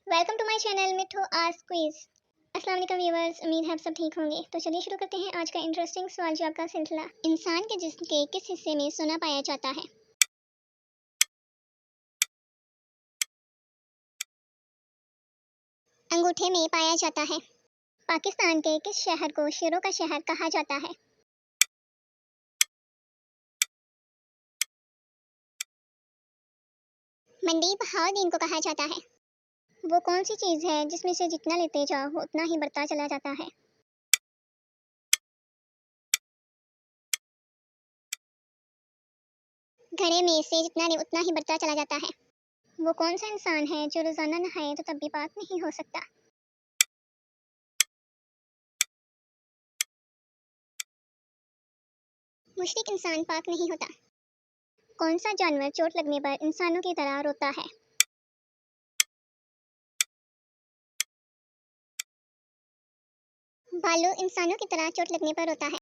Welcome to my channel Mithu ask quiz. अस्सलाम वालेकुम viewers, उम्मीद है आप सब ठीक होंगे। तो चलिए शुरू करते हैं आज का इंटरेस्टिंग सवाल जवाब का सिलसिला। इंसान के जिस्म के किस हिस्से में सोना पाया जाता है? अंगूठे में पाया जाता है। पाकिस्तान के किस शहर को शेरों का शहर कहा जाता है? मंडी बहाउद्दीन को कहा जाता है। वो कौन सी चीज़ है जिसमें से जितना लेते जाओ उतना ही बढ़ता चला जाता है? घड़े में से जितना ले उतना ही बढ़ता चला जाता है। वो कौन सा इंसान है जो रोजाना नहाए तो तब भी पाक नहीं हो सकता? मुशरिक इंसान पाक नहीं होता। कौन सा जानवर चोट लगने पर इंसानों की तरह रोता है? भालू इंसानों की तरह चोट लगने पर रोता है।